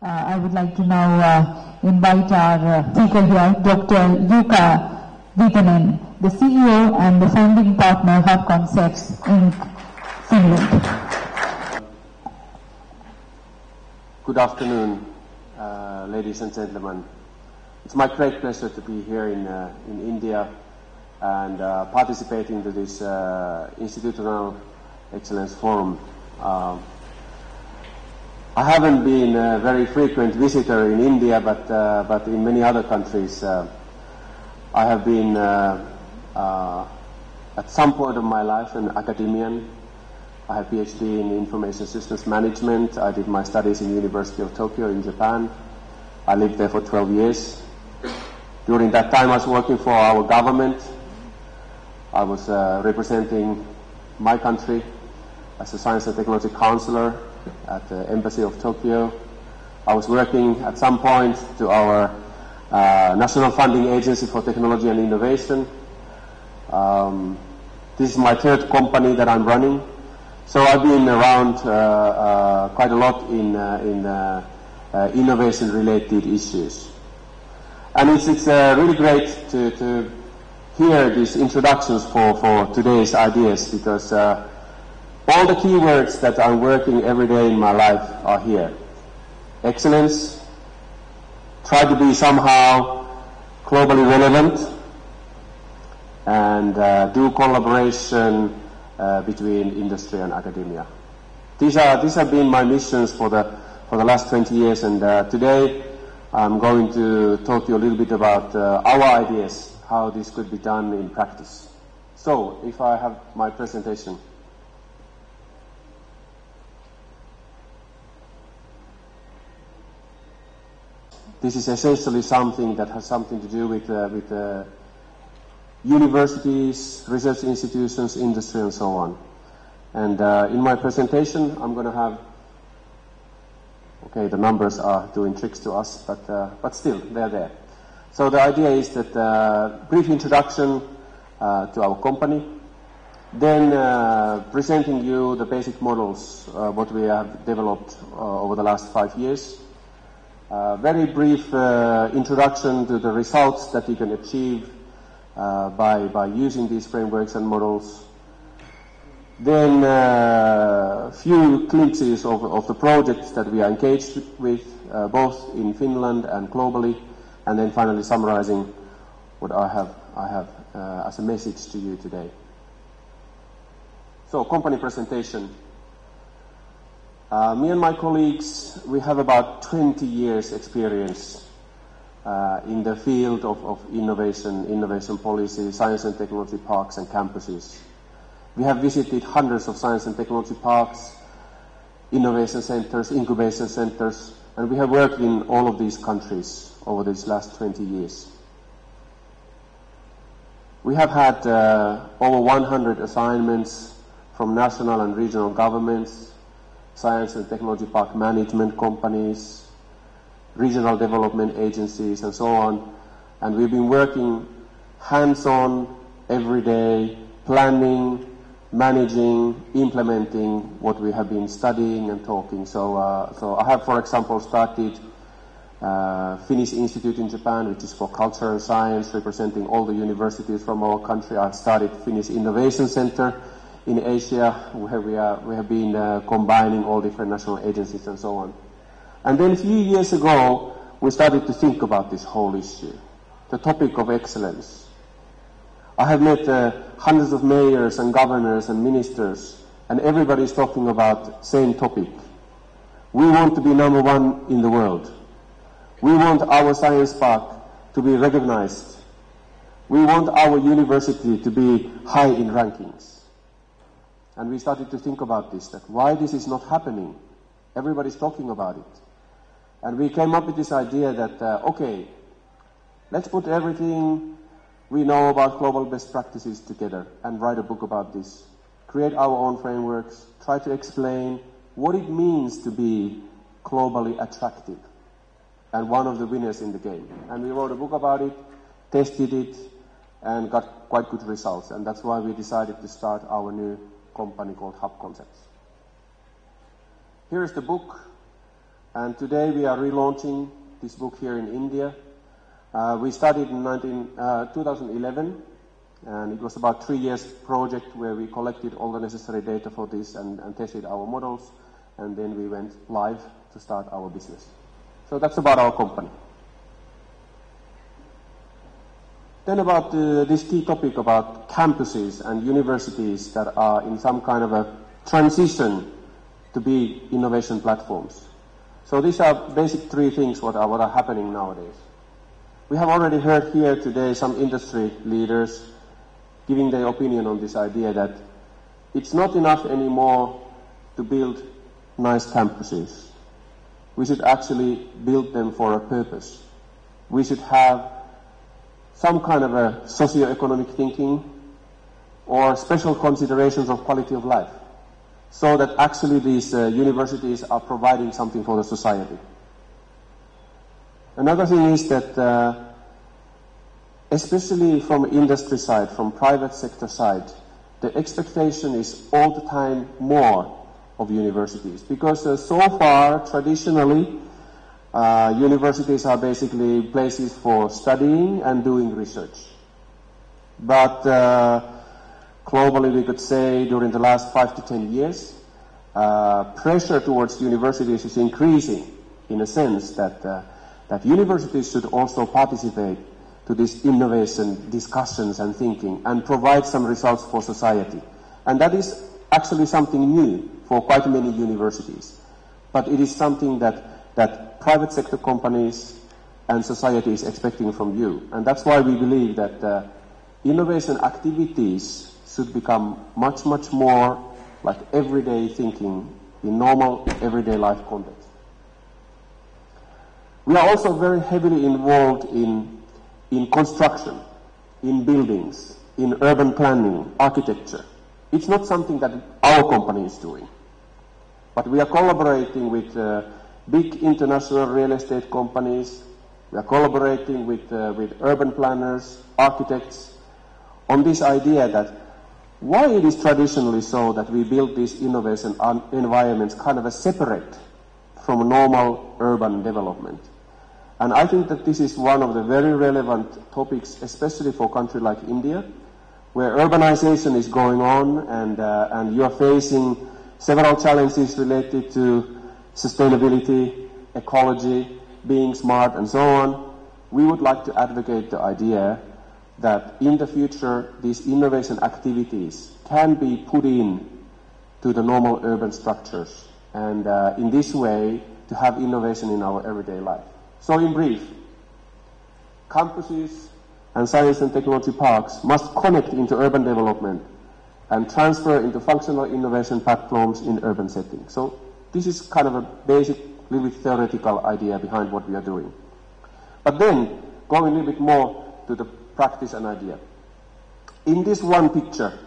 I would like to now invite our speaker here, Dr. Jukka Viitanen, the CEO and the founding partner of Hubconcepts in Finland. Good afternoon, ladies and gentlemen. It's my great pleasure to be here in India and participating to this Institutional Excellence Forum. I haven't been a very frequent visitor in India, but in many other countries I have been at some point of my life an academician. I have PhD in Information Systems Management. I did my studies in University of Tokyo in Japan. I lived there for 12 years. During that time I was working for our government. I was representing my country as a Science and Technology Counselor at the Embassy of Tokyo. I was working at some point to our National Funding Agency for Technology and Innovation. This is my third company that I'm running. So I've been around quite a lot in innovation-related issues. And it's really great to hear these introductions for today's ideas, because all the keywords that I'm working every day in my life are here. Excellence, try to be somehow globally relevant, and do collaboration between industry and academia. These have been my missions for the last 20 years, and today I'm going to talk to you a little bit about our ideas, how this could be done in practice. So, if I have my presentation. This is essentially something that has something to do with universities, research institutions, industry, and so on. And in my presentation, I'm going to have, okay, the numbers are doing tricks to us, but still, they're there. So the idea is that brief introduction to our company, then presenting you the basic models, what we have developed over the last 5 years. Very brief introduction to the results that you can achieve by using these frameworks and models. Then a few glimpses of the projects that we are engaged with, both in Finland and globally, and then finally summarizing what I have as a message to you today. So, company presentation. Me and my colleagues, we have about 20 years experience in the field of innovation policy, science and technology parks and campuses. We have visited hundreds of science and technology parks, innovation centers, incubation centers, and we have worked in all of these countries over these last 20 years. We have had over 100 assignments from national and regional governments, science and technology park management companies, regional development agencies, and so on. And we've been working hands-on every day, planning, managing, implementing what we have been studying and talking. So I have, for example, started Finnish Institute in Japan, which is for culture and science, representing all the universities from our country. I've started Finnish Innovation Center in Asia, where we have been combining all different national agencies and so on. And then a few years ago, we started to think about this whole issue, the topic of excellence. I have met hundreds of mayors and governors and ministers, and everybody's talking about the same topic. We want to be number one in the world. We want our science park to be recognized. We want our university to be high in rankings. And we started to think about this, that why this is not happening. Everybody's talking about it. And we came up with this idea that, okay, let's put everything we know about global best practices together and write a book about this. Create our own frameworks, try to explain what it means to be globally attractive and one of the winners in the game. And we wrote a book about it, tested it, and got quite good results. And that's why we decided to start our new company called Hubconcepts. Here is the book. And today we are relaunching this book here in India. We started in 2011, and it was about 3 years project where we collected all the necessary data for this and tested our models, and then we went live to start our business. So that's about our company. Then about this key topic about campuses and universities that are in some kind of a transition to be innovation platforms. So these are basic 3 things what are happening nowadays. We have already heard here today some industry leaders giving their opinion on this idea that it's not enough anymore to build nice campuses. We should actually build them for a purpose. We should have some kind of a socio-economic thinking or special considerations of quality of life, so that actually these universities are providing something for the society. Another thing is that especially from industry side, from private sector side, the expectation is all the time more of universities, because so far, traditionally, universities are basically places for studying and doing research. But globally, we could say during the last 5 to 10 years, pressure towards universities is increasing, in a sense that universities should also participate to this innovation discussions and thinking and provide some results for society. And that is actually something new for quite many universities. But it is something that private sector companies and society is expecting from you. And that's why we believe that innovation activities should become much, much more like everyday thinking in normal, everyday life context. We are also very heavily involved in construction, in buildings, in urban planning, architecture. It's not something that our company is doing. But we are collaborating with big international real estate companies. We are collaborating with urban planners, architects, on this idea that why it is traditionally so that we build these innovation environments kind of a separate from normal urban development. And I think that this is one of the very relevant topics, especially for a country like India, where urbanization is going on and you are facing several challenges related to sustainability, ecology, being smart, and so on. We would like to advocate the idea that in the future, these innovation activities can be put in to the normal urban structures, and in this way, to have innovation in our everyday life. So in brief, campuses and science and technology parks must connect into urban development and transfer into functional innovation platforms in urban settings. So this is kind of a basic, little bit theoretical idea behind what we are doing. But then, going a little bit more to the practice and idea. In this one picture,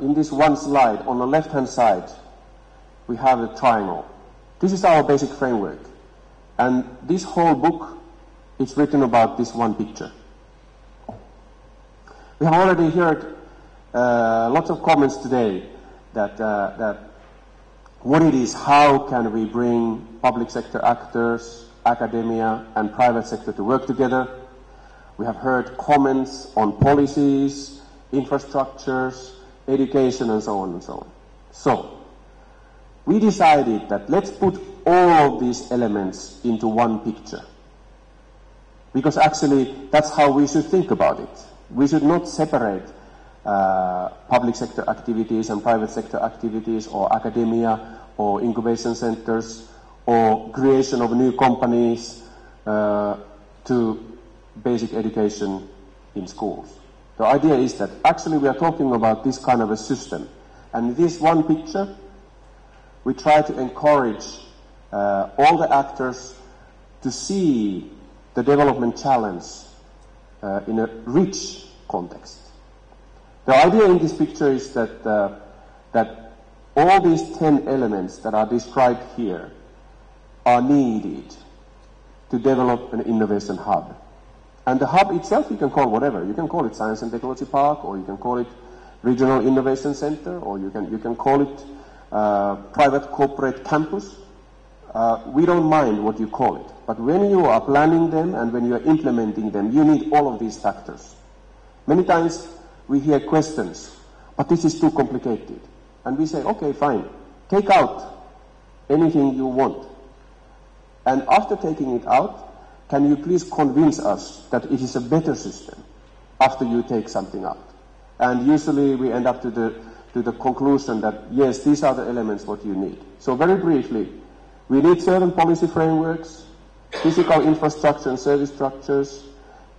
in this one slide, on the left-hand side, we have a triangle. This is our basic framework. And this whole book is written about this one picture. We have already heard lots of comments today that what it is, how can we bring public sector actors, academia, and private sector to work together. We have heard comments on policies, infrastructures, education, and so on and so on. So, we decided that let's put all of these elements into one picture. Because actually, that's how we should think about it. We should not separate public sector activities and private sector activities, or academia, or incubation centers, or creation of new companies to basic education in schools. The idea is that actually we are talking about this kind of a system. And in this one picture, we try to encourage all the actors to see the development challenge in a rich context. The idea in this picture is that that all these 10 elements that are described here are needed to develop an innovation hub. And the hub itself you can call whatever. You can call it Science and Technology Park, or you can call it Regional Innovation Center, or you can call it private corporate campus. we don't mind what you call it. But when you are planning them and when you are implementing them, you need all of these factors. Many times we hear questions, but this is too complicated. And we say, okay, fine, take out anything you want. And after taking it out, can you please convince us that it is a better system after you take something out? And usually we end up to the conclusion that, yes, these are the elements what you need. So very briefly, we need certain policy frameworks, physical infrastructure and service structures,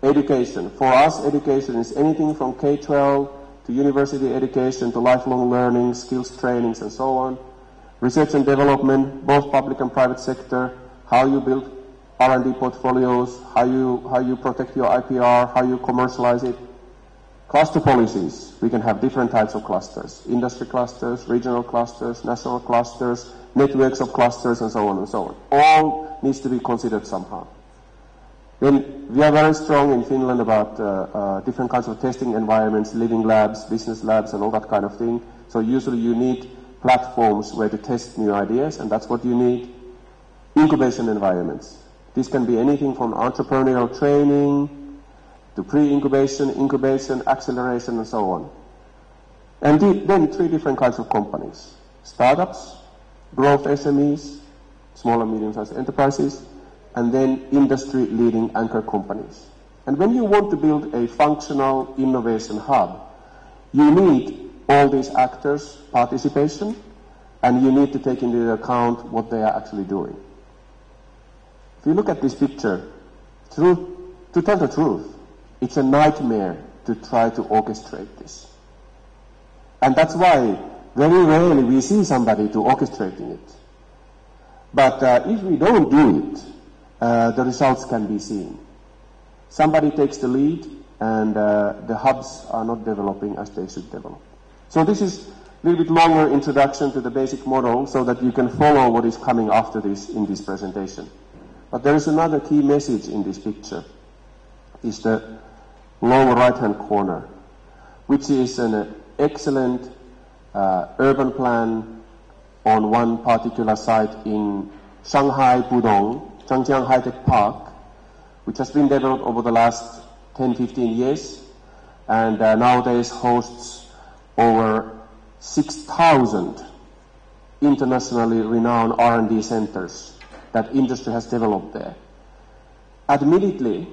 education. For us, education is anything from K-12 to university education to lifelong learning, skills trainings and so on. Research and development, both public and private sector, how you build R&D portfolios, how you protect your IPR, how you commercialize it. Cluster policies, we can have different types of clusters, industry clusters, regional clusters, national clusters, networks of clusters, and so on and so on. All needs to be considered somehow. Then we are very strong in Finland about different kinds of testing environments, living labs, business labs, and all that kind of thing. So usually you need platforms where to test new ideas, and that's what you need. Incubation environments. This can be anything from entrepreneurial training to pre-incubation, incubation, acceleration, and so on. And then three different kinds of companies. Startups, growth SMEs, small and medium-sized enterprises, and then industry-leading anchor companies. And when you want to build a functional innovation hub, you need all these actors' participation, and you need to take into account what they are actually doing. If you look at this picture, to tell the truth, it's a nightmare to try to orchestrate this. And that's why very rarely we see somebody to orchestrating it. But if we don't do it, the results can be seen. Somebody takes the lead and the hubs are not developing as they should develop. So this is a little bit longer introduction to the basic model so that you can follow what is coming after this in this presentation. But there is another key message in this picture. Is the lower right-hand corner, which is an excellent urban plan on one particular site in Shanghai Pudong, Zhangjiang High-Tech Park, which has been developed over the last 10-15 years, and nowadays hosts over 6,000 internationally renowned R&D centers that industry has developed there. Admittedly,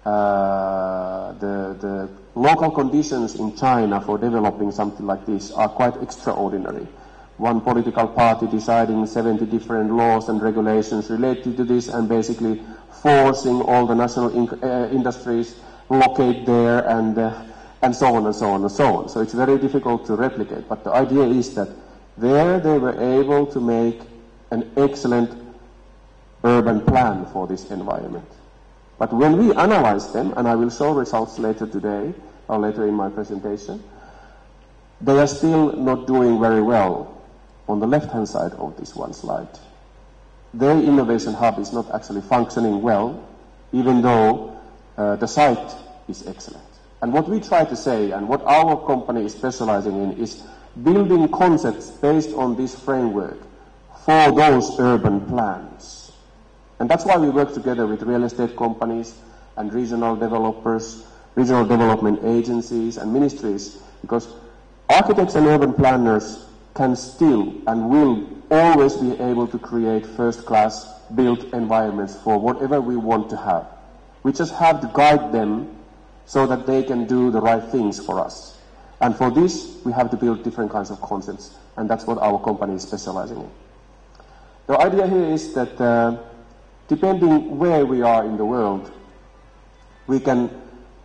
the local conditions in China for developing something like this are quite extraordinary. One political party deciding 70 different laws and regulations related to this and basically forcing all the national industries locate there and so on and so on and so on. So it's very difficult to replicate. But the idea is that there they were able to make an excellent urban plan for this environment. But when we analyze them, and I will show results later today, or later in my presentation, they are still not doing very well on the left-hand side of this one slide. Their innovation hub is not actually functioning well, even though the site is excellent. And what we try to say, and what our company is specializing in, is building concepts based on this framework for those urban plans. And that's why we work together with real estate companies and regional developers, regional development agencies and ministries, because architects and urban planners can still and will always be able to create first-class built environments for whatever we want to have. We just have to guide them so that they can do the right things for us. And for this, we have to build different kinds of concepts, and that's what our company is specializing in. The idea here is that depending where we are in the world, we can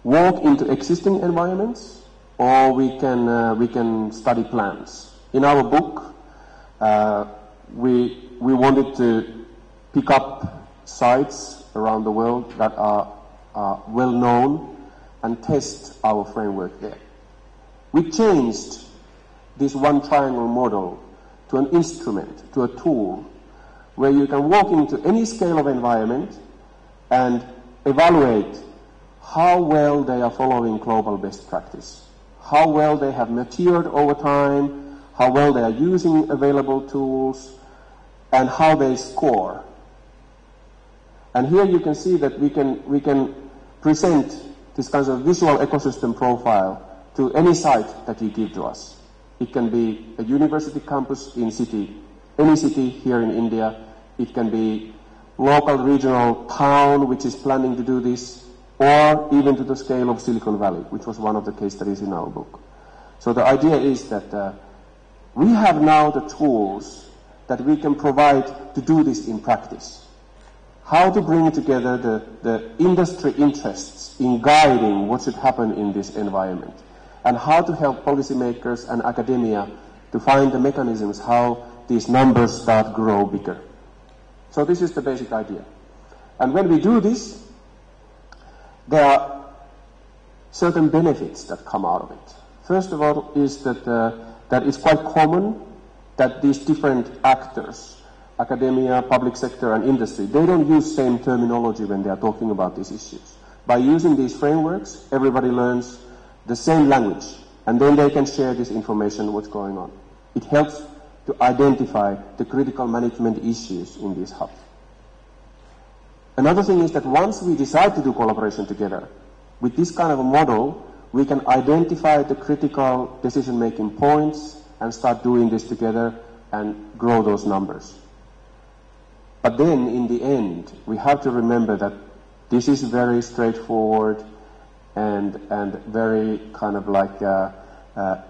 walk into existing environments, or we can study plans. In our book, we wanted to pick up sites around the world that are well known and test our framework there. We changed this one triangle model to an instrument, to a tool, where you can walk into any scale of environment and evaluate how well they are following global best practice, how well they have matured over time, how well they are using available tools, and how they score. And here you can see that we can present this kind of visual ecosystem profile to any site that you give to us. It can be a university campus in any city here in India. It can be local regional town which is planning to do this, or even to the scale of Silicon Valley, which was one of the case studies in our book. So the idea is that we have now the tools that we can provide to do this in practice. How to bring together the industry interests in guiding what should happen in this environment, and how to help policymakers and academia to find the mechanisms how these numbers start grow bigger. So this is the basic idea. And when we do this, there are certain benefits that come out of it. First of all is that it's quite common that these different actors, academia, public sector and industry, they don't use same terminology when they are talking about these issues. By using these frameworks, everybody learns the same language, and then they can share this information, what's going on. It helps to identify the critical management issues in these hubs. Another thing is that once we decide to do collaboration together, with this kind of a model, we can identify the critical decision-making points and start doing this together and grow those numbers. But then, in the end, we have to remember that this is very straightforward and very kind of like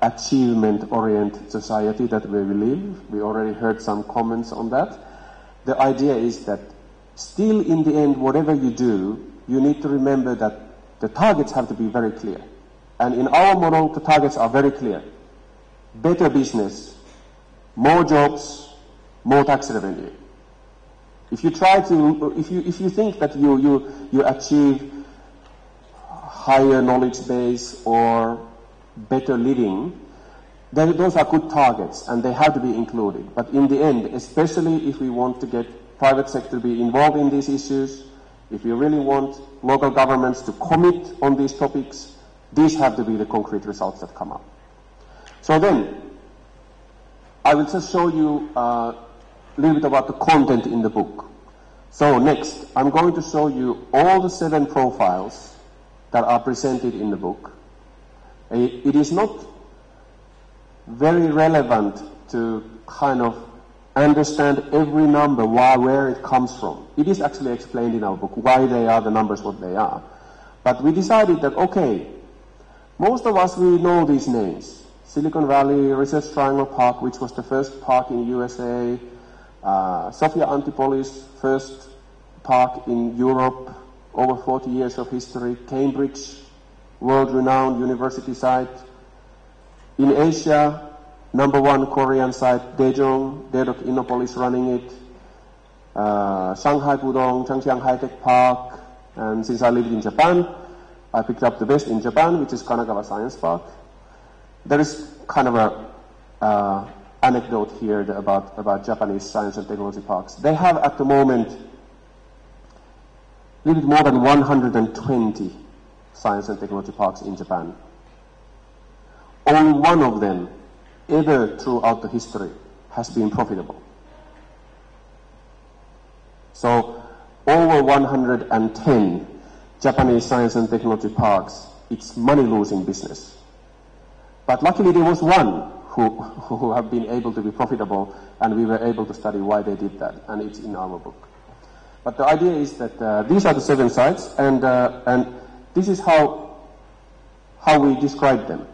achievement-oriented society that we live. We already heard some comments on that. The idea is that still in the end, whatever you do, you need to remember that the targets have to be very clear. And in our model, the targets are very clear. Better business, more jobs, more tax revenue. If you try to, if you think that you achieve higher knowledge base or better living, then those are good targets and they have to be included. But in the end, especially if we want to get private sector to be involved in these issues, if you really want local governments to commit on these topics, these have to be the concrete results that come up. So then, I will just show you a little bit about the content in the book. So next, I'm going to show you all the 7 profiles that are presented in the book. It is not very relevant to kind of understand every number, where it comes from. It is actually explained in our book why they are the numbers what they are. But we decided that, okay, most of us, we know these names. Silicon Valley, Research Triangle Park, which was the first park in USA, Sophia Antipolis, first park in Europe, over 40 years of history, Cambridge, world-renowned university site. In Asia, #1 Korean site, Daejeon Innopolis running it, Shanghai Pudong, Changjiang High-Tech Park, and since I lived in Japan, I picked up the best in Japan, which is Kanagawa Science Park. There is kind of a anecdote here about Japanese science and technology parks. They have at the moment a little bit more than 120 science and technology parks in Japan. Only one of them ever throughout the history has been profitable. So over 110 Japanese science and technology parks, it's money-losing business. But luckily there was one who have been able to be profitable, and we were able to study why they did that, and it's in our book. But the idea is that these are the 7 sites, and this is how we describe them.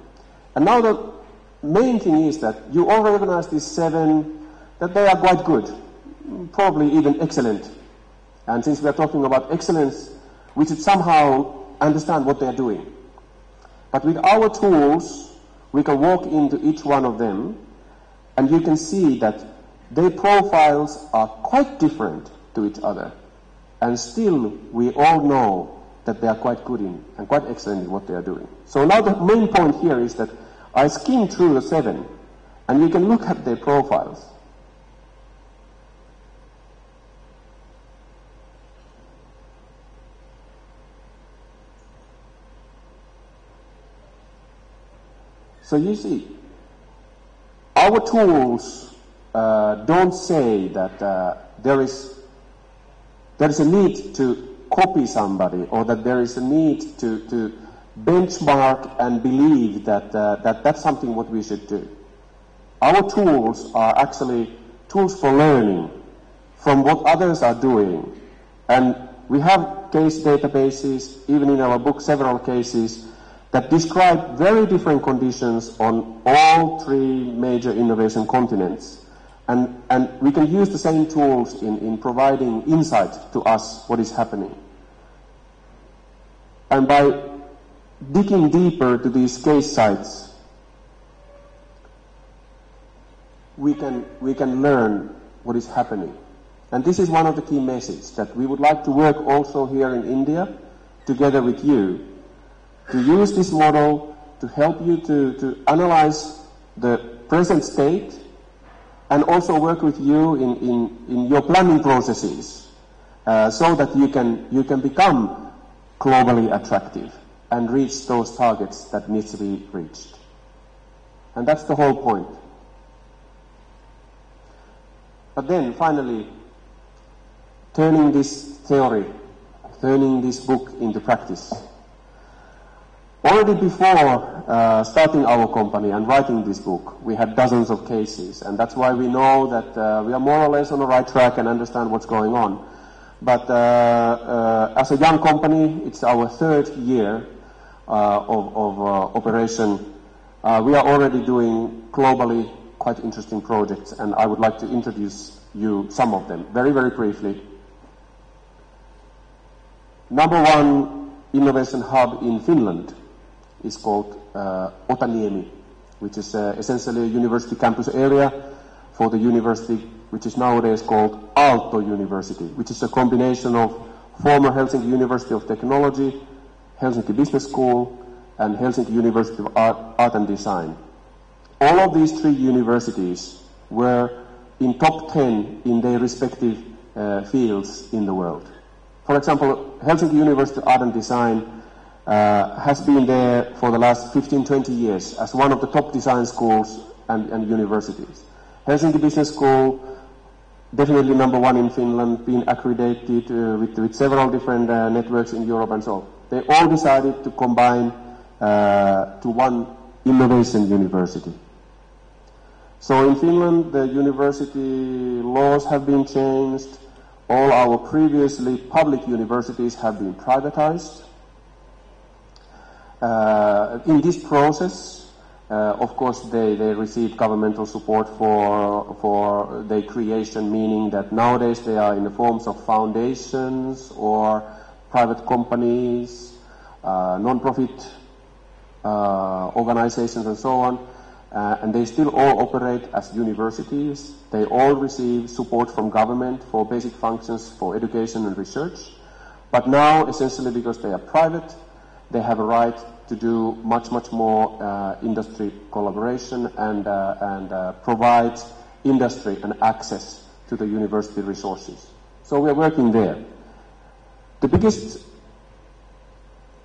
And now the main thing is that you all recognize these 7, that they are quite good, probably even excellent. And since we are talking about excellence, we should somehow understand what they are doing. But with our tools, we can walk into each one of them, and you can see that their profiles are quite different to each other. And still, we all know that they are quite good in and quite excellent in what they are doing. So now the main point here is that I skimmed through the 7, and you can look at their profiles. So you see, our tools don't say that there is a need to copy somebody, or that there is a need to benchmark and believe that that's something what we should do. Our tools are actually tools for learning from what others are doing. And we have case databases, even in our book, several cases that describe very different conditions on all three major innovation continents. And we can use the same tools in providing insight to us what is happening. And by digging deeper to these case sites, we can learn what is happening. And this is one of the key messages, that we would like to work also here in India together with you to use this model to help you to analyze the present state, and also work with you in your planning processes, so that you can become globally attractive and reach those targets that need to be reached. And that's the whole point. But then finally, turning this theory, turning this book into practice. Already before starting our company and writing this book, we had dozens of cases, and that's why we know that we are more or less on the right track and understand what's going on. But as a young company, it's our third year of operation. We are already doing globally quite interesting projects, and I would like to introduce you some of them very, very briefly. Number one innovation hub in Finland is called Otaniemi, which is essentially a university campus area for the university, which is nowadays called Aalto University, which is a combination of former Helsinki University of Technology, Helsinki Business School, and Helsinki University of Art and Design. All of these three universities were in top 10 in their respective fields in the world. For example, Helsinki University of Art and Design has been there for the last 15-20 years as one of the top design schools and universities. Helsinki Business School, definitely number one in Finland, been accredited with several different networks in Europe and so on. They all decided to combine to one innovation university. So in Finland, the university laws have been changed. All our previously public universities have been privatized. In this process, of course, they receive governmental support for their creation, meaning that nowadays they are in the forms of foundations or private companies, non-profit organizations and so on. And they still all operate as universities. They all receive support from government for basic functions for education and research. But now, essentially because they are private, they have a right to do much more industry collaboration and provide industry and access to the university resources. So we are working there. The biggest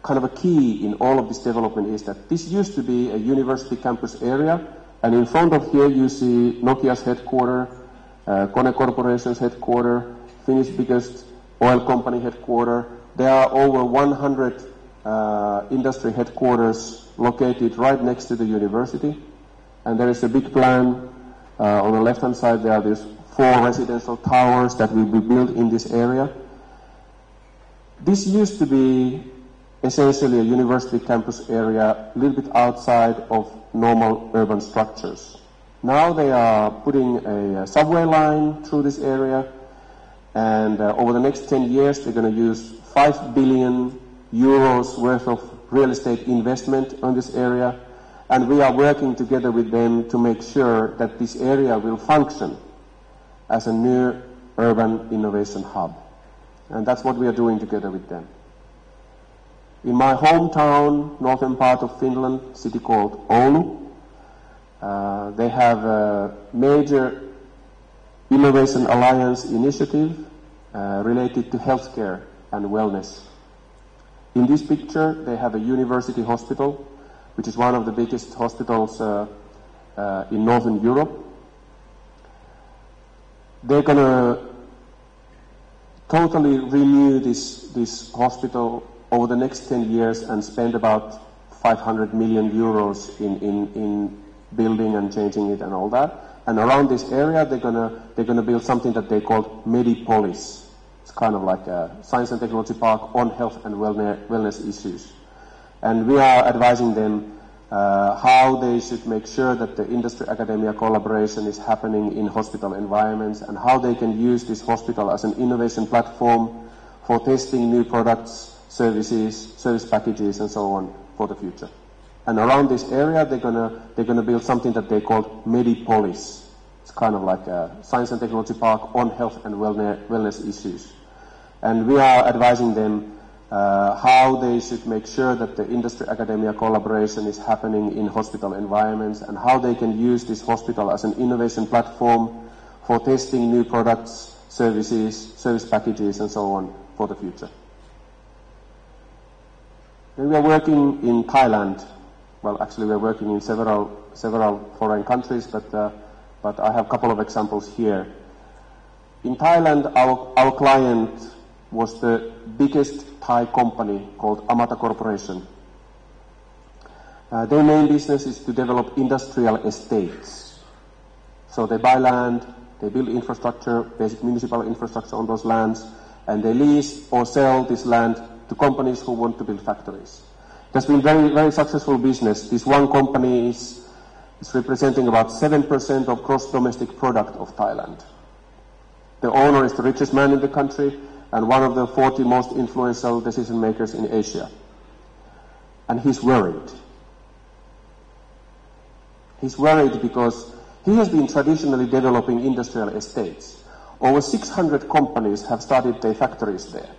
kind of a key in all of this development is that this used to be a university campus area, and in front of here you see Nokia's headquarters, Kone Corporation's headquarters, Finnish biggest oil company headquarters. There are over 100 industry headquarters located right next to the university, and there is a big plan on the left hand side. There are these 4 residential towers that will be built in this area. This used to be essentially a university campus area a little bit outside of normal urban structures. Now they are putting a subway line through this area, and over the next 10 years they're going to use 5 billion euros worth of real estate investment on this area, and we are working together with them to make sure that this area will function as a new urban innovation hub. And that's what we are doing together with them. In my hometown, northern part of Finland, city called Oulu, they have a major Innovation Alliance initiative related to healthcare and wellness. In this picture, they have a university hospital, which is one of the biggest hospitals in Northern Europe. they're going to totally renew this hospital over the next 10 years and spend about 500 million euros in building and changing it and all that. And around this area, they're gonna build something that they call Medipolis. It's kind of like a science and technology park on health and wellness issues. And we are advising them how they should make sure that the industry-academia collaboration is happening in hospital environments and how they can use this hospital as an innovation platform for testing new products, services, service packages, and so on for the future. And around this area, they're gonna build something that they call Medipolis. It's kind of like a science and technology park on health and wellness issues. And we are advising them how they should make sure that the industry-academia collaboration is happening in hospital environments and how they can use this hospital as an innovation platform for testing new products, services, service packages, and so on for the future. And we are working in Thailand. Well, actually, we are working in several foreign countries, but I have a couple of examples here. In Thailand, our client was the biggest Thai company called Amata Corporation. Their main business is to develop industrial estates. So they buy land, they build infrastructure, basic municipal infrastructure on those lands, and they lease or sell this land to companies who want to build factories. It has been very, very successful business. This one company is representing about 7% of gross domestic product of Thailand. The owner is the richest man in the country and one of the 40 most influential decision makers in Asia. And he's worried. He's worried because he has been traditionally developing industrial estates. Over 600 companies have started their factories there.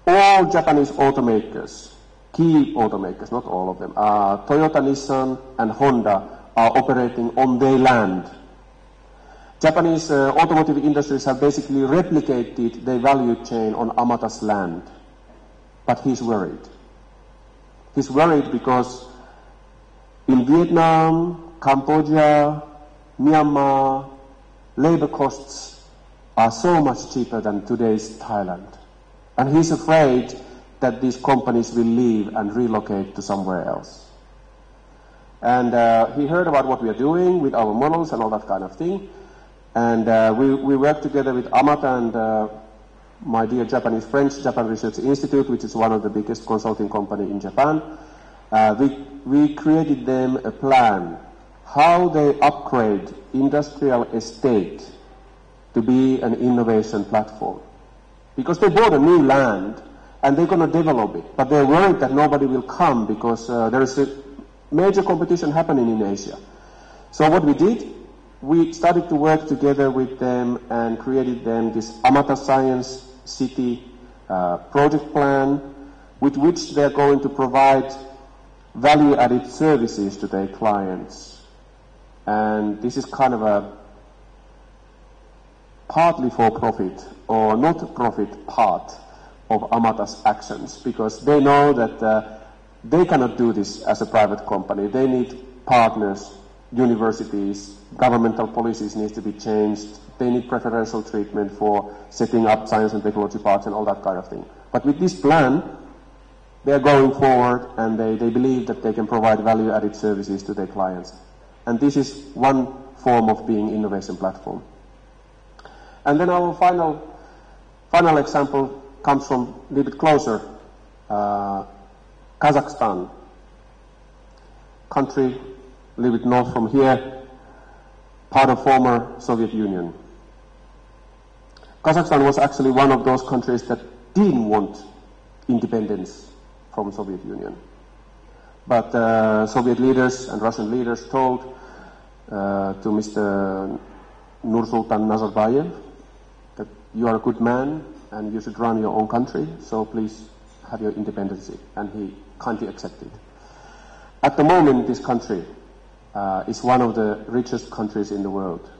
All Japanese automakers, key automakers, not all of them, Toyota, Nissan, and Honda are operating on their land. Japanese automotive industries have basically replicated their value chain on Amata's land. But he's worried. He's worried because in Vietnam, Cambodia, Myanmar, labor costs are so much cheaper than today's Thailand. And he's afraid that these companies will leave and relocate to somewhere else. And he heard about what we are doing with our models and all that kind of thing. And we work together with Amata and my dear Japanese friends, Japan Research Institute, which is one of the biggest consulting company in Japan. We created them a plan how they upgrade industrial estate to be an innovation platform. Because they bought a new land and they're going to develop it, but they're worried that nobody will come because there is a major competition happening in Asia. So what we did, we started to work together with them and created them this Amata Science City project plan with which they're going to provide value-added services to their clients. And this is kind of a partly for-profit or not-profit part of Amata's actions, because they know that they cannot do this as a private company. They need partners, universities, governmental policies need to be changed. They need preferential treatment for setting up science and technology parks and all that kind of thing. But with this plan, they are going forward and they believe that they can provide value-added services to their clients. And this is one form of being innovation platform. And then our final example comes from a little bit closer, Kazakhstan, country a little bit north from here, part of former Soviet Union. Kazakhstan was actually one of those countries that didn't want independence from Soviet Union. But Soviet leaders and Russian leaders told to Mr. Nursultan Nazarbayev that you are a good man and you should run your own country, so please have your independence. And he kindly accepted. At the moment, this country is one of the richest countries in the world.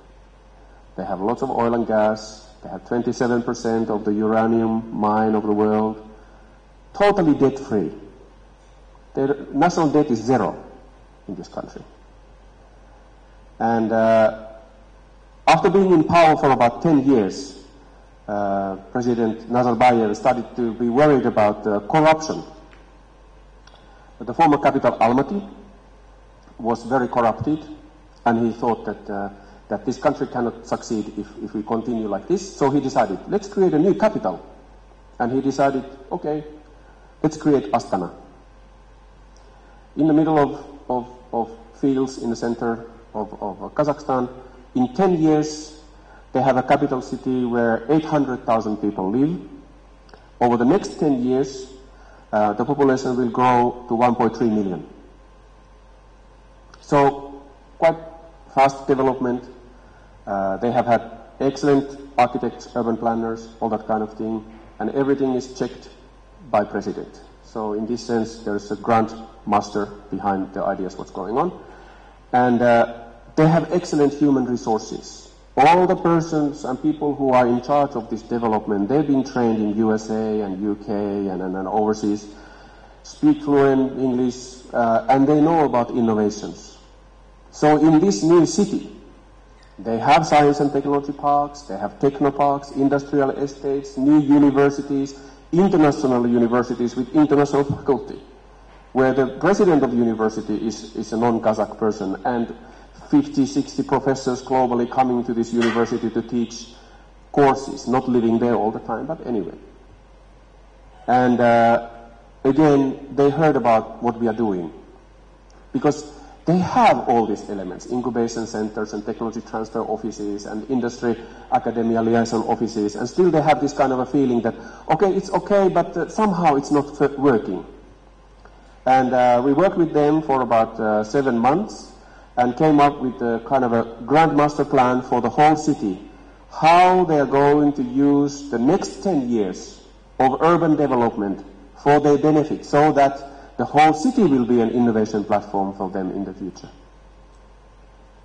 They have lots of oil and gas. They have 27% of the uranium mine of the world. Totally debt-free. Their national debt is zero in this country. And After being in power for about 10 years, President Nazarbayev started to be worried about corruption. The former capital, Almaty, was very corrupted, and he thought that this country cannot succeed if we continue like this. So he decided, let's create a new capital. And he decided, okay, let's create Astana. In the middle of fields in the center of Kazakhstan, in 10 years, they have a capital city where 800,000 people live. Over the next 10 years, the population will grow to 1.3 million. So, quite fast development. They have had excellent architects, urban planners, all that kind of thing, and everything is checked by president. So, in this sense, there's a grand master behind the ideas what's going on. And they have excellent human resources. All the persons and people who are in charge of this development, they've been trained in USA and UK and overseas, speak fluent English, and they know about innovations. So in this new city, they have science and technology parks, they have technoparks, industrial estates, new universities, international universities with international faculty, where the president of the university is a non-Kazakh person, and 50, 60 professors globally coming to this university to teach courses, not living there all the time, but anyway. And again, they heard about what we are doing, because they have all these elements, incubation centers and technology transfer offices and industry academia liaison offices, and still they have this kind of a feeling that, okay, it's okay, but somehow it's not working. And we worked with them for about 7 months, and came up with a kind of a grand master plan for the whole city, how they are going to use the next 10 years of urban development for their benefit, so that the whole city will be an innovation platform for them in the future.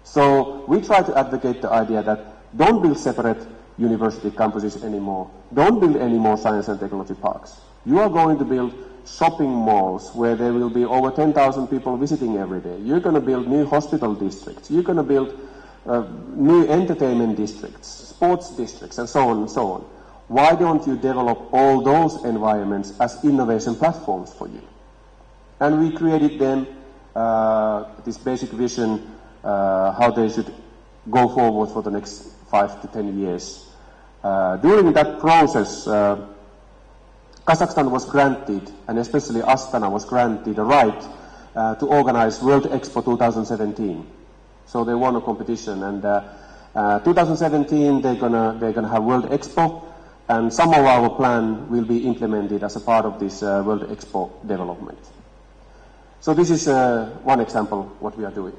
So we try to advocate the idea that don't build separate university campuses anymore, don't build any more science and technology parks. You are going to build shopping malls where there will be over 10,000 people visiting every day. You're going to build new hospital districts. You're going to build new entertainment districts, sports districts, and so on and so on. Why don't you develop all those environments as innovation platforms for you? And we created them this basic vision how they should go forward for the next 5 to 10 years. During that process, Kazakhstan was granted, and especially Astana was granted a right to organize World Expo 2017. So they won a competition, and 2017 they're gonna have World Expo, and some of our plan will be implemented as a part of this World Expo development. So this is one example what we are doing.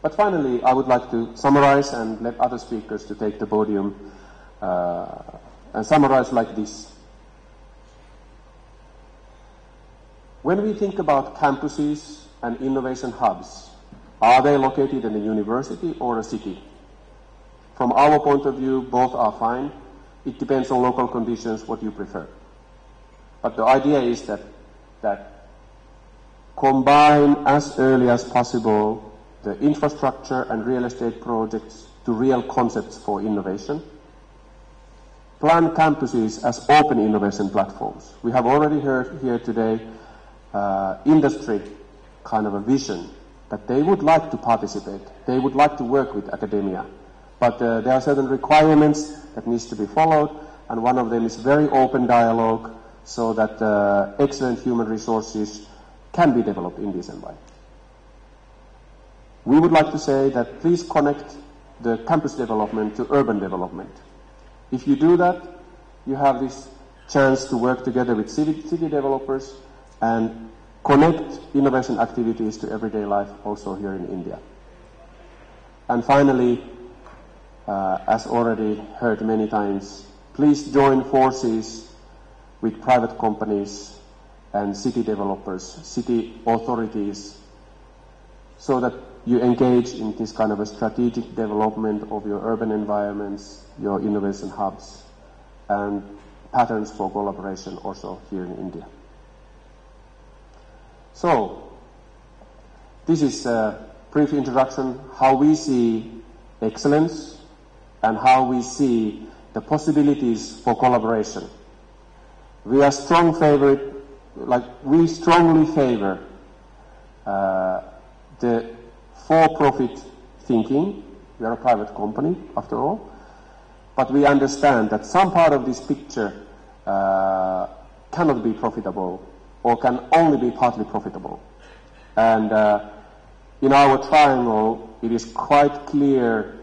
But finally, I would like to summarize and let other speakers to take the podium and summarize like this. When we think about campuses and innovation hubs, are they located in a university or a city? From our point of view, both are fine. It depends on local conditions what you prefer. But the idea is that combine as early as possible the infrastructure and real estate projects to real concepts for innovation. Plan campuses as open innovation platforms. We have already heard here today industry kind of a vision that they would like to participate, they would like to work with academia, but there are certain requirements that needs to be followed, and one of them is very open dialogue so that excellent human resources can be developed in this environment. We would like to say that please connect the campus development to urban development. If you do that, you have this chance to work together with city developers and connect innovation activities to everyday life also here in India. And finally, as already heard many times, please join forces with private companies and city developers, city authorities, so that you engage in this kind of a strategic development of your urban environments, your innovation hubs, and patterns for collaboration also here in India. So, this is a brief introduction how we see excellence and how we see the possibilities for collaboration. We are we strongly favor the for-profit thinking. We are a private company, after all, but we understand that some part of this picture cannot be profitable or can only be partly profitable. And in our triangle, it is quite clear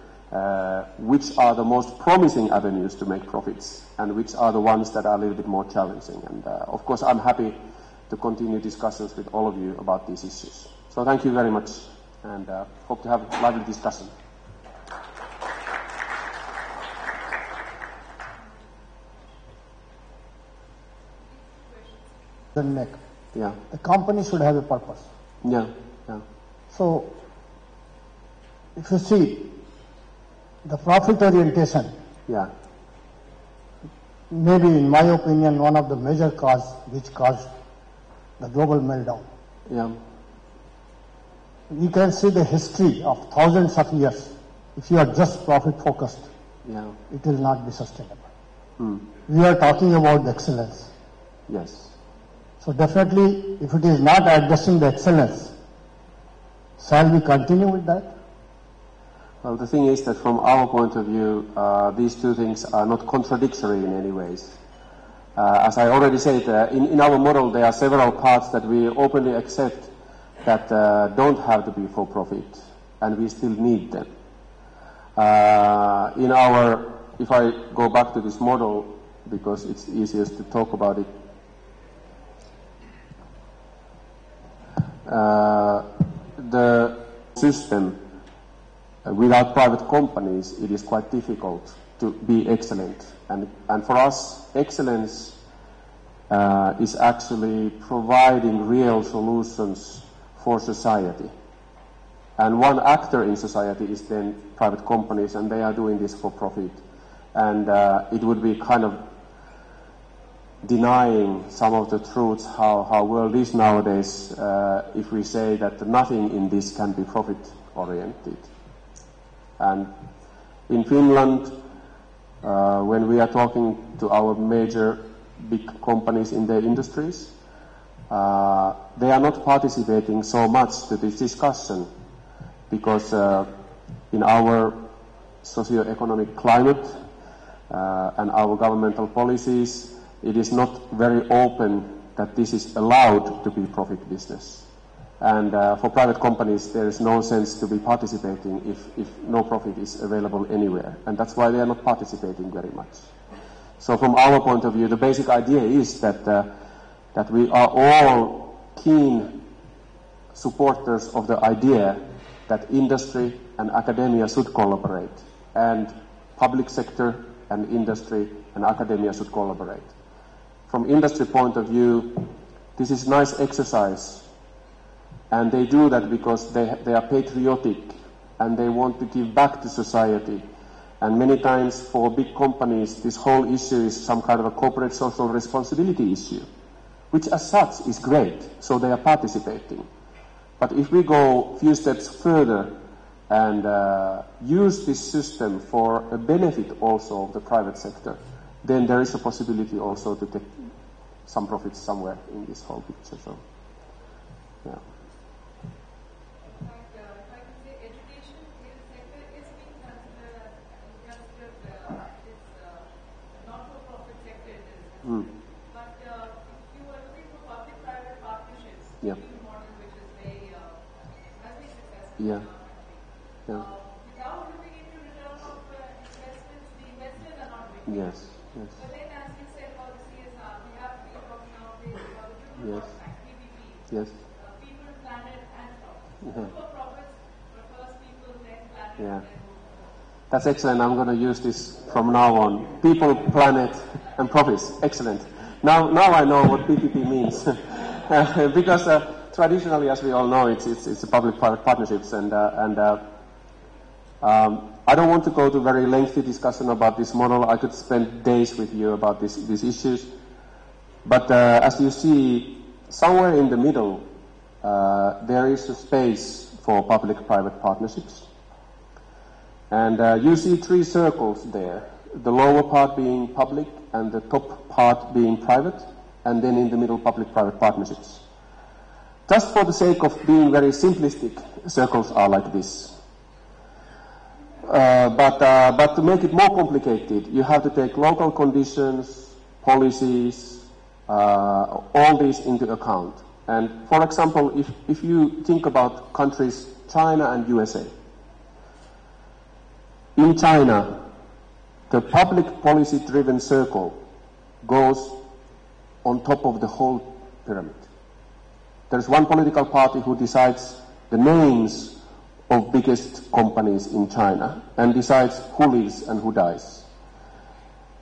which are the most promising avenues to make profits and which are the ones that are a little bit more challenging. And of course, I'm happy to continue discussions with all of you about these issues. So thank you very much, and hope to have a lively discussion. Yeah. The company should have a purpose. Yeah. So, if you see the profit orientation, maybe in my opinion one of the major cause which caused the global meltdown. Yeah. You can see the history of thousands of years. If you are just profit focused, it will not be sustainable. We are talking about the excellence. Yes. So definitely, if it is not addressing the excellence, shall we continue with that? Well, the thing is that from our point of view, these two things are not contradictory in any ways. As I already said, in our model there are several parts that we openly accept that don't have to be for profit, and we still need them. If I go back to this model, because it's easiest to talk about it, the system without private companies, it is quite difficult to be excellent. And for us, excellence is actually providing real solutions for society. And one actor in society is then private companies, and they are doing this for profit. And it would be kind of denying some of the truths how world is nowadays if we say that nothing in this can be profit oriented. And in Finland, when we are talking to our major big companies in their industries, they are not participating so much to this discussion because in our socio-economic climate and our governmental policies, it is not very open that this is allowed to be profit business. And for private companies, there is no sense to be participating if no profit is available anywhere. And that's why they are not participating very much. So from our point of view, the basic idea is that we are all keen supporters of the idea that industry and academia should collaborate, and public sector and industry and academia should collaborate. From industry point of view, this is nice exercise, and they do that because they are patriotic and they want to give back to society. And many times for big companies, this whole issue is some kind of a corporate social responsibility issue, which as such is great, so they are participating. But if we go a few steps further and use this system for a benefit also of the private sector, then there is a possibility also to take some profits somewhere in this whole picture. So, yeah. If I could say, education sector is being considered it's not-for-profit sector. It is. But if you are looking for public-private partnerships, the model which is very has been successful in our country. Without looking into return of investments, the investors are not winning. Yes. But then, as you said about the CSR, we have to be talking nowadays about the triple fact, PPP. Yes. People, planet, and profits. For profits, but first people, then planet, then profits. That's excellent. I'm going to use this from now on. People, planet, and profits. Excellent. Now I know what PPP means. Because traditionally, as we all know, it's a public-private partnerships, and I don't want to go to very lengthy discussion about this model. I could spend days with you about these issues. But as you see, somewhere in the middle, there is a space for public-private partnerships. And you see three circles there, the lower part being public and the top part being private, and then in the middle public-private partnerships. Just for the sake of being very simplistic, circles are like this. But to make it more complicated, you have to take local conditions, policies, all these into account. And for example, if you think about countries China and USA. In China, the public policy-driven circle goes on top of the whole pyramid. There's one political party who decides the names of biggest companies in China and decides who lives and who dies.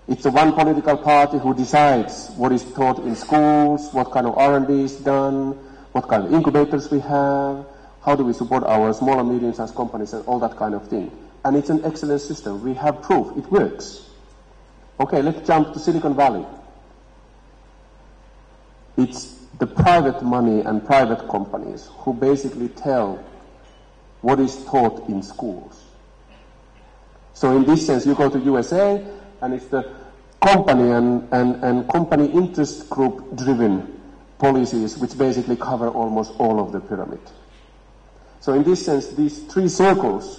It's the one political party who decides what is taught in schools, what kind of R&D is done, what kind of incubators we have, how do we support our small and medium-sized companies and all that kind of thing. And it's an excellent system. We have proof. It works. Okay, let's jump to Silicon Valley. It's the private money and private companies who basically tell what is taught in schools. So in this sense, you go to USA, and it's the company and company interest group driven policies which basically cover almost all of the pyramid. So in this sense, these three circles,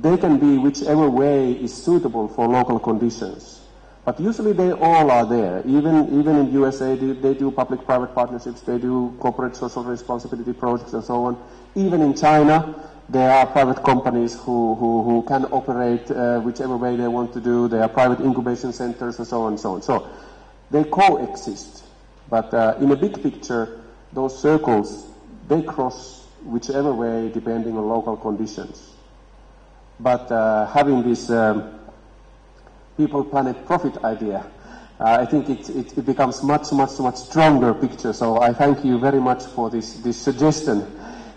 they can be whichever way is suitable for local conditions. But usually they all are there. Even in USA, they do public-private partnerships, they do corporate social responsibility projects and so on. Even in China, there are private companies who can operate whichever way they want to do. There are private incubation centers and so on and so on. So they coexist. But in a big picture, those circles, they cross whichever way depending on local conditions. But having this people, planet, profit idea, I think it becomes much stronger picture. So I thank you very much for this suggestion.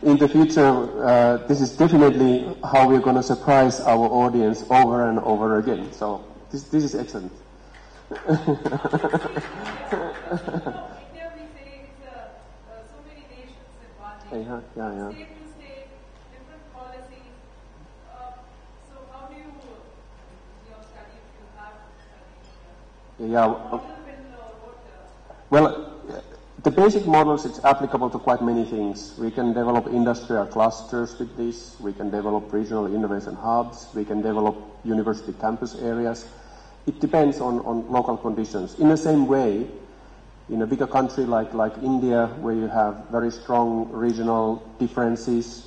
In the future, this is definitely how we're going to surprise our audience over and over again. So this is excellent. India, we say it's so many nations involved. Yeah. State to state, different policies. So how do you, your study, if you have studied? Yeah. Well, the basic models, it's applicable to quite many things. We can develop industrial clusters with this. We can develop regional innovation hubs. We can develop university campus areas. It depends on local conditions. In the same way, in a bigger country like India, where you have very strong regional differences,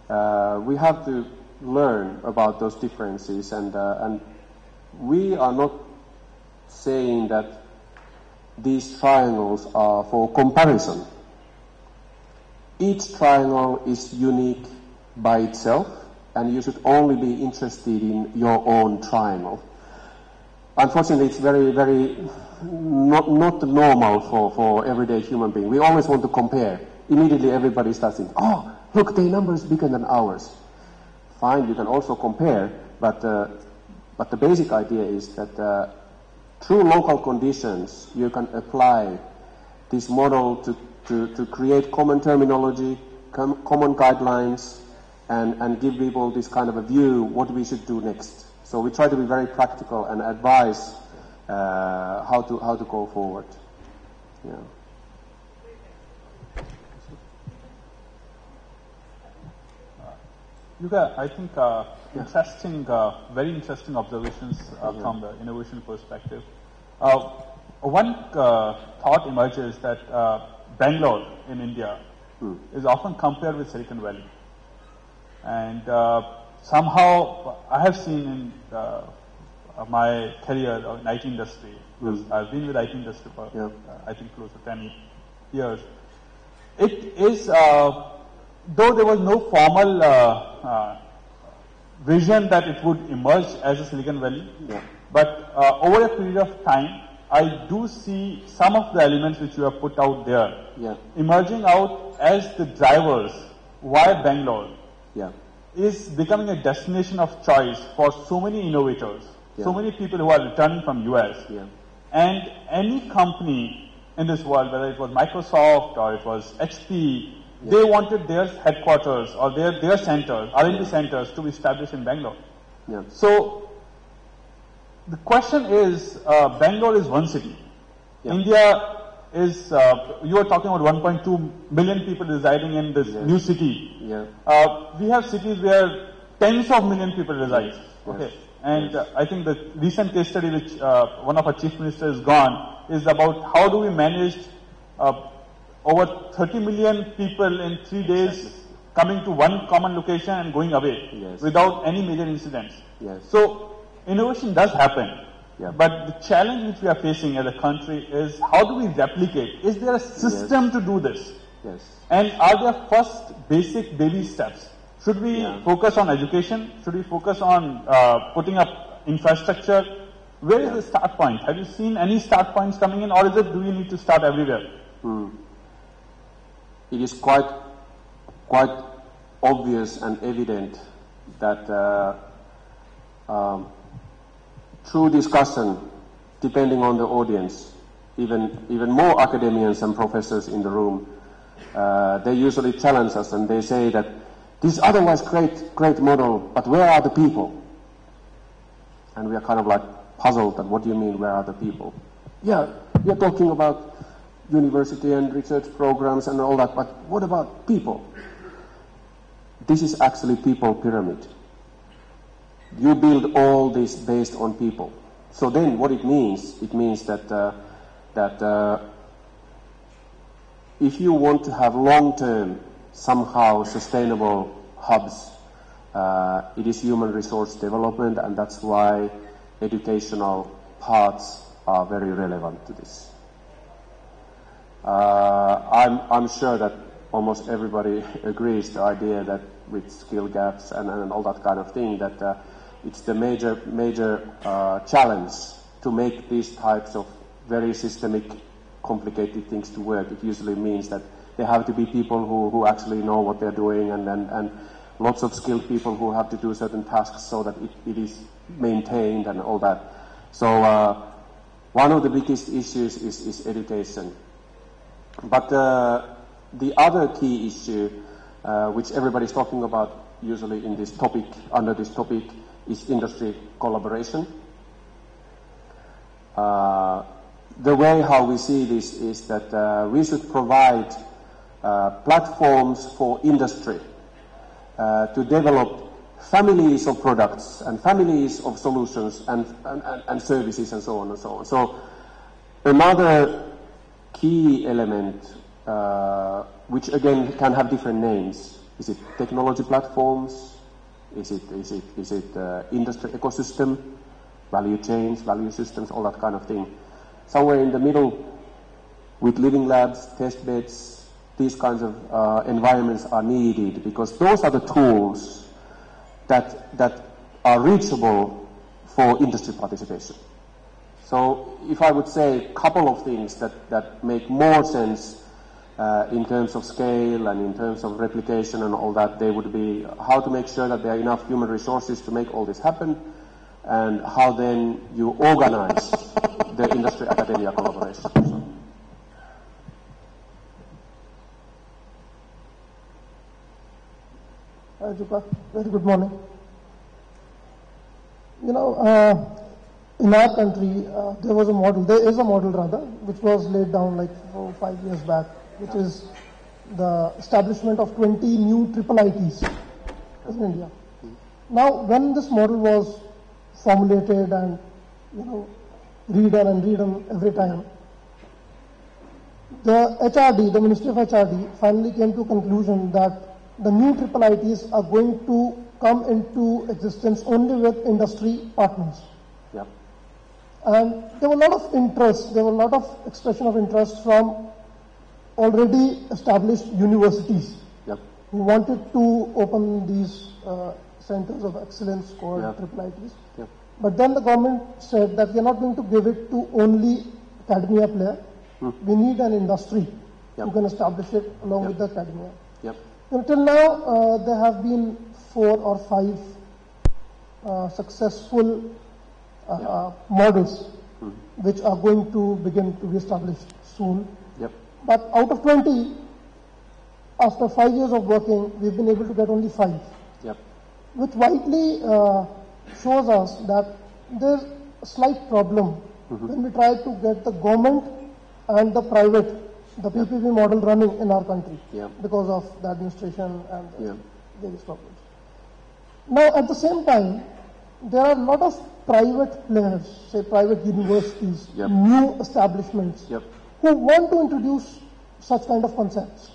we have to learn about those differences. And we are not saying that these triangles are for comparison. Each triangle is unique by itself, and you should only be interested in your own triangle. Unfortunately, it's very not normal for everyday human being. We always want to compare. Immediately everybody starts thinking, oh, look, their number is bigger than ours. Fine, you can also compare, but the basic idea is that through local conditions, you can apply this model to create common terminology, common guidelines, and give people this kind of a view what we should do next. So we try to be very practical and advise how to go forward. Yeah. Jukka, I think very interesting observations from the innovation perspective. One thought emerges that Bangalore in India is often compared with Silicon Valley. And somehow I have seen in my career in IT industry, because I've been with IT industry for I think close to 10 years. It is, though there was no formal vision that it would emerge as a Silicon Valley, but over a period of time, I do see some of the elements which you have put out there emerging out as the drivers why Bangalore is becoming a destination of choice for so many innovators, so many people who are returning from US. And any company in this world, whether it was Microsoft or it was HP, they wanted their headquarters or their centers, R&D centers to be established in Bangalore. Yeah. So the question is, Bangalore is one city. Yeah. India is, you are talking about 1.2 million people residing in this new city. Yeah. We have cities where tens of million people reside. Yes. Okay. And I think the recent case study which one of our chief ministers gone is about how do we manage over 30 million people in 3 days coming to one common location and going away without any major incidents. Yes. So innovation does happen. Yeah. But the challenge which we are facing as a country is how do we replicate? Is there a system to do this? Yes. And are there first basic baby steps? Should we focus on education? Should we focus on putting up infrastructure? Where is the start point? Have you seen any start points coming in, or is it do we need to start everywhere? It is quite obvious and evident that through discussion, depending on the audience, even more academians and professors in the room, they usually challenge us and they say that this is otherwise great model, but where are the people? And we are kind of like puzzled that what do you mean, where are the people? Yeah, we are talking about university and research programs and all that, but what about people? This is actually people pyramid. You build all this based on people. So then what it means that if you want to have long-term, somehow sustainable hubs, it is human resource development, and that's why educational parts are very relevant to this. I'm sure that almost everybody agrees the idea that with skill gaps and all that kind of thing, that it's the major challenge to make these types of very systemic, complicated things to work. It usually means that there have to be people who actually know what they're doing, and lots of skilled people who have to do certain tasks so that it is maintained and all that. So one of the biggest issues is education. But the other key issue, which everybody's talking about usually in this topic, under this topic, is industry collaboration. The way how we see this is that we should provide platforms for industry to develop families of products and families of solutions and services and so on and so on. So another key element, which again can have different names, is it technology platforms? Is it industry ecosystem, value chains, value systems, all that kind of thing? Somewhere in the middle, with living labs, test beds, these kinds of environments are needed, because those are the tools that are reachable for industry participation. So if I would say a couple of things that make more sense in terms of scale and in terms of replication and all that, they would be how to make sure that there are enough human resources to make all this happen, and how then you organize the industry-academia collaboration. Hi, Jukka. Very good morning. You know, in our country, there is a model rather, which was laid down like 4 or 5 years back, which is the establishment of 20 new triple ITs in India. Now, when this model was formulated and, redone every time, the HRD, the Ministry of HRD, finally came to a conclusion that the new triple ITs are going to come into existence only with industry partners. Yep. And there were a lot of interest, there were a lot of expression of interest from already established universities who wanted to open these centers of excellence called triple ITs. Yep. But then the government said that we are not going to give it to only academia player. We need an industry who can establish it along with the academia. Yep. Until now, there have been 4 or 5 successful models which are going to begin to be established soon. Yep. But out of 20, after 5 years of working, we've been able to get only 5. Yep. Which widely shows us that there's a slight problem when we try to get the government and the private, the PPP model running in our country because of the administration and various problems. Now, at the same time, there are a lot of private players, say private universities, new establishments, who want to introduce such kind of concepts.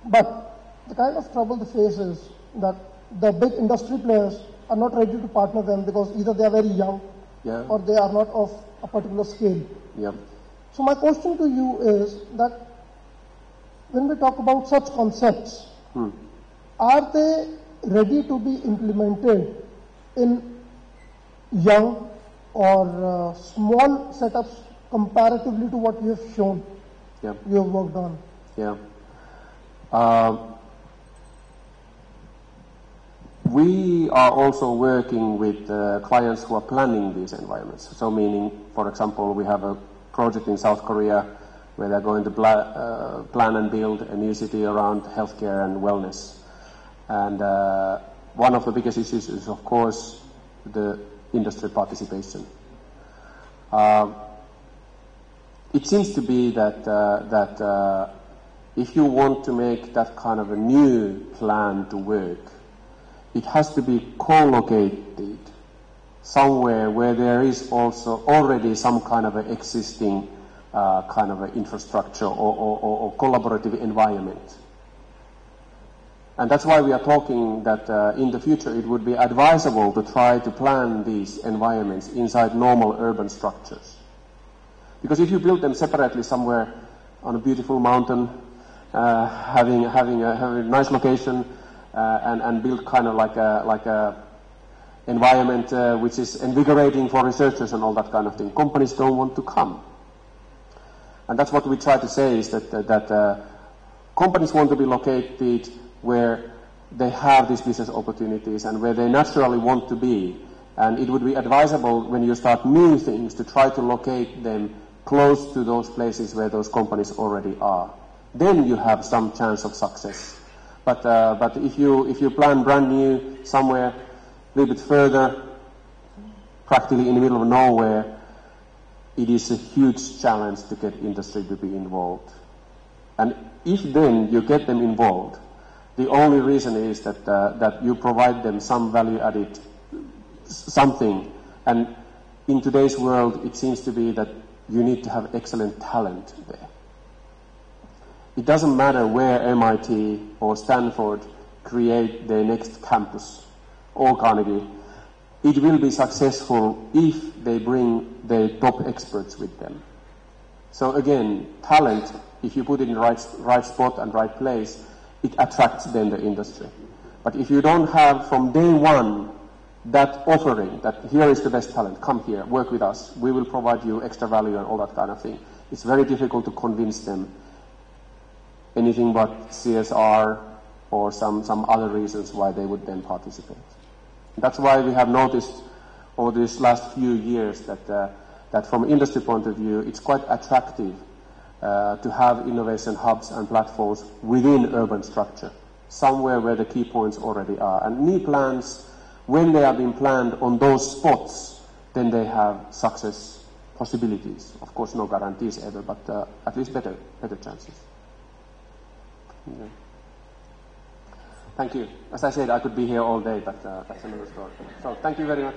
But the kind of trouble they face is that the big industry players are not ready to partner them because either they are very young or they are not of a particular scale. So my question to you is that when we talk about such concepts, are they ready to be implemented in young or small setups comparatively to what you have shown, you have worked on? We are also working with clients who are planning these environments. So meaning, for example, we have a project in South Korea where they're going to plan and build a new city around healthcare and wellness. And one of the biggest issues is, of course, the industry participation. It seems to be that if you want to make that kind of a new plan to work, it has to be co-located somewhere where there is also already some kind of an existing kind of an infrastructure or collaborative environment. And that's why we are talking that in the future it would be advisable to try to plan these environments inside normal urban structures. Because if you build them separately somewhere on a beautiful mountain, having a nice location, and build kind of like a environment which is invigorating for researchers and all that kind of thing, companies don't want to come. And that's what we try to say is that companies want to be located where they have these business opportunities and where they naturally want to be. And it would be advisable when you start new things to try to locate them close to those places where those companies already are. Then you have some chance of success. But if you plan brand new somewhere a little bit further, practically in the middle of nowhere, it is a huge challenge to get industry to be involved. And if then you get them involved, the only reason is that you provide them some value-added something. And in today's world, it seems to be that you need to have excellent talent there. It doesn't matter where MIT or Stanford create their next campus or Carnegie. It will be successful if they bring their top experts with them. So again, talent, if you put it in the right spot and right place, it attracts then the industry. But if you don't have from day one that offering, that here is the best talent, come here, work with us, we will provide you extra value and all that kind of thing, it's very difficult to convince them anything but CSR or some other reasons why they would then participate. That's why we have noticed over these last few years that from industry point of view, it's quite attractive to have innovation hubs and platforms within urban structure, somewhere where the key points already are. And new plans, when they are being planned on those spots, then they have success possibilities. Of course, no guarantees ever, but at least better chances. Yeah. Thank you. As I said, I could be here all day, but that's another story. So thank you very much.